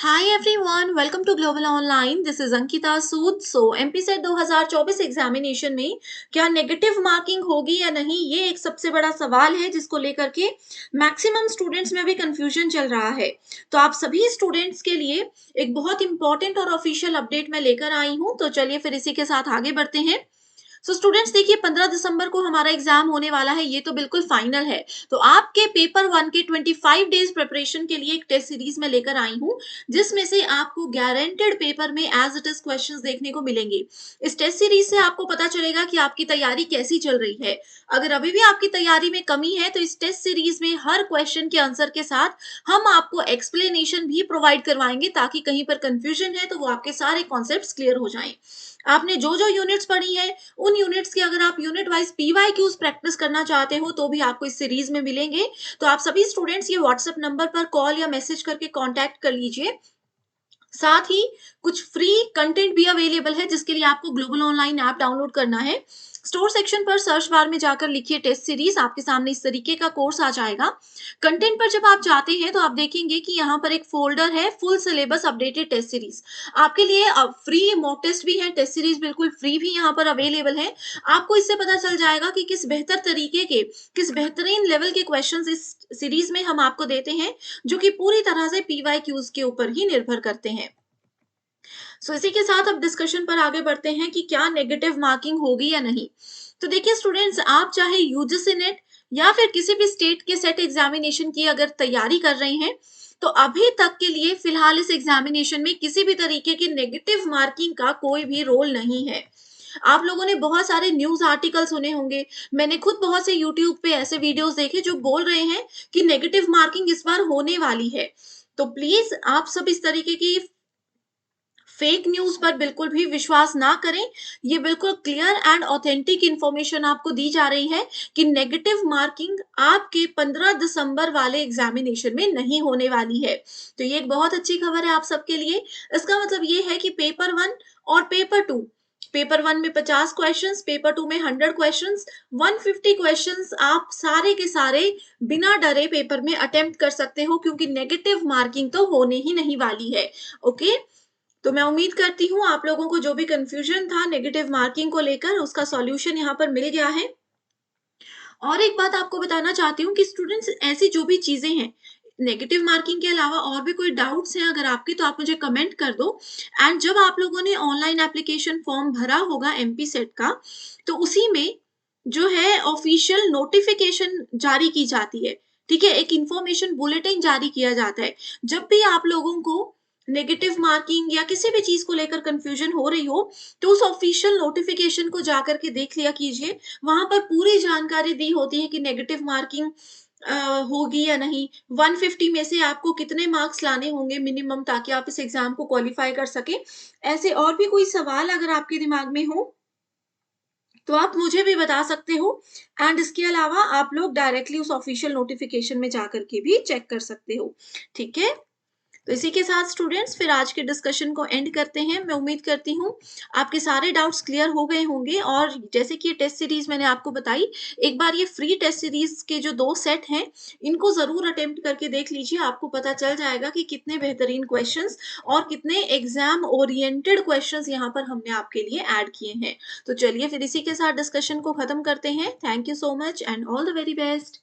Hi everyone, welcome to Global Online. This is Ankita Sood. So एमपीसेट 2024 examination में क्या negative marking होगी या नहीं, ये एक सबसे बड़ा सवाल है जिसको लेकर के मैक्सिमम स्टूडेंट्स में भी कंफ्यूजन चल रहा है। तो आप सभी स्टूडेंट्स के लिए एक बहुत इंपॉर्टेंट और ऑफिशियल अपडेट मैं लेकर आई हूँ। तो चलिए फिर इसी के साथ आगे बढ़ते हैं। स्टूडेंट्स देखिए, 15 दिसंबर को हमारा एग्जाम होने वाला है, ये तो बिल्कुल फाइनल है। तो आपके पेपर वन के 25 डेज प्रिपरेशन के लिए एक टेस्ट सीरीज में लेकर आई हूँ, जिसमें से आपको गारंटेड पेपर में एज इट इज क्वेश्चंस देखने को मिलेंगे। इस टेस्ट सीरीज से आपको पता चलेगा कि आपकी तैयारी कैसी चल रही है। अगर अभी भी आपकी तैयारी में कमी है तो इस टेस्ट सीरीज में हर क्वेश्चन के आंसर के साथ हम आपको एक्सप्लेनेशन भी प्रोवाइड करवाएंगे, ताकि कहीं पर कंफ्यूजन है तो वो आपके सारे कॉन्सेप्ट्स क्लियर हो जाएं। आपने जो जो यूनिट्स पढ़ी है, उन यूनिट्स की अगर आप यूनिट वाइज पीवाईक्यूज प्रैक्टिस करना चाहते हो तो भी आपको इस सीरीज में मिलेंगे। तो आप सभी स्टूडेंट्स ये व्हाट्सएप नंबर पर कॉल या मैसेज करके कांटेक्ट कर लीजिए। साथ ही कुछ फ्री कंटेंट भी अवेलेबल है, जिसके लिए आपको ग्लोबल ऑनलाइन ऐप डाउनलोड करना है। स्टोर सेक्शन पर सर्च बार में जाकर लिखिए टेस्ट सीरीज, आपके सामने इस तरीके का कोर्स आ जाएगा। कंटेंट पर जब आप जाते हैं तो आप देखेंगे कि यहाँ पर एक फोल्डर है, full syllabus updated test series. आपके लिए फ्री मॉक टेस्ट भी है, टेस्ट सीरीज बिल्कुल फ्री भी यहाँ पर अवेलेबल है। आपको इससे पता चल जाएगा कि किस बेहतर तरीके के, किस बेहतरीन लेवल के क्वेश्चंस इस सीरीज में हम आपको देते हैं, जो कि पूरी तरह से पीवाईक्यूज के ऊपर ही निर्भर करते हैं। इसी के साथ अब डिस्कशन पर आगे बढ़ते हैं कि क्या नेगेटिव मार्किंग होगी या नहीं। तो देखिए स्टूडेंट्स, आप चाहे यूजीसी नेट या फिर किसी भी स्टेट के सेट एग्जामिनेशन की अगर तैयारी कर रहे हैं, तो अभी तक के लिए फिलहाल इस एग्जामिनेशन में किसी भी तरीके की नेगेटिव मार्किंग का कोई भी रोल नहीं है। आप लोगों ने बहुत सारे न्यूज आर्टिकल सुने होंगे। मैंने खुद बहुत से यूट्यूब पे ऐसे वीडियोस देखे जो बोल रहे हैं कि नेगेटिव मार्किंग इस बार होने वाली है। तो प्लीज आप सब इस तरीके की फेक न्यूज पर बिल्कुल भी विश्वास ना करें। ये बिल्कुल क्लियर एंड ऑथेंटिक इंफॉर्मेशन आपको दी जा रही है कि नेगेटिव मार्किंग आपके 15 दिसंबर वाले एग्जामिनेशन में नहीं होने वाली है। तो ये एक बहुत अच्छी खबर है आप सबके लिए। इसका मतलब ये है कि पेपर वन और पेपर टू, पेपर वन में 50 क्वेश्चंस, पेपर टू में 100 क्वेश्चंस, 150 क्वेश्चंस आप सारे के सारे बिना डरे पेपर में अटेम्प्ट कर सकते हो, क्योंकि नेगेटिव मार्किंग तो होने ही नहीं वाली है। ओके, तो मैं उम्मीद करती हूँ आप लोगों को जो भी कंफ्यूजन था नेगेटिव मार्किंग को लेकर, उसका सॉल्यूशन यहाँ पर मिल गया है। और एक बात आपको बताना चाहती हूँ कि स्टूडेंट्स, ऐसी जो भी चीजें हैं नेगेटिव मार्किंग के अलावा और भी कोई डाउट्स हैं अगर आपके, तो आप मुझे कमेंट कर दो। एंड जब आप लोगों ने ऑनलाइन एप्लीकेशन फॉर्म भरा होगा एमपी सेट का, तो उसी में जो है ऑफिशियल नोटिफिकेशन जारी की जाती है। ठीक है, एक इंफॉर्मेशन बुलेटिन जारी किया जाता है। जब भी आप लोगों को नेगेटिव मार्किंग या किसी भी चीज को लेकर कंफ्यूजन हो रही हो, तो उस ऑफिशियल नोटिफिकेशन को जाकर के देख लिया कीजिए। वहां पर पूरी जानकारी दी होती है कि नेगेटिव मार्किंग होगी या नहीं, 150 में से आपको कितने मार्क्स लाने होंगे मिनिमम, ताकि आप इस एग्जाम को क्वालिफाई कर सके। ऐसे और भी कोई सवाल अगर आपके दिमाग में हो तो आप मुझे भी बता सकते हो। एंड इसके अलावा आप लोग डायरेक्टली उस ऑफिशियल नोटिफिकेशन में जाकर के भी चेक कर सकते हो। ठीक है, तो इसी के साथ स्टूडेंट्स फिर आज के डिस्कशन को एंड करते हैं। मैं उम्मीद करती हूँ आपके सारे डाउट्स क्लियर हो गए होंगे। और जैसे कि ये टेस्ट सीरीज मैंने आपको बताई, एक बार ये फ्री टेस्ट सीरीज के जो 2 सेट हैं, इनको जरूर अटेम्प्ट करके देख लीजिए। आपको पता चल जाएगा कि कितने बेहतरीन क्वेश्चंस और कितने एग्जाम ओरिएंटेड क्वेश्चंस यहाँ पर हमने आपके लिए ऐड किए हैं। तो चलिए फिर इसी के साथ डिस्कशन को खत्म करते हैं। Thank you so much and all the very best.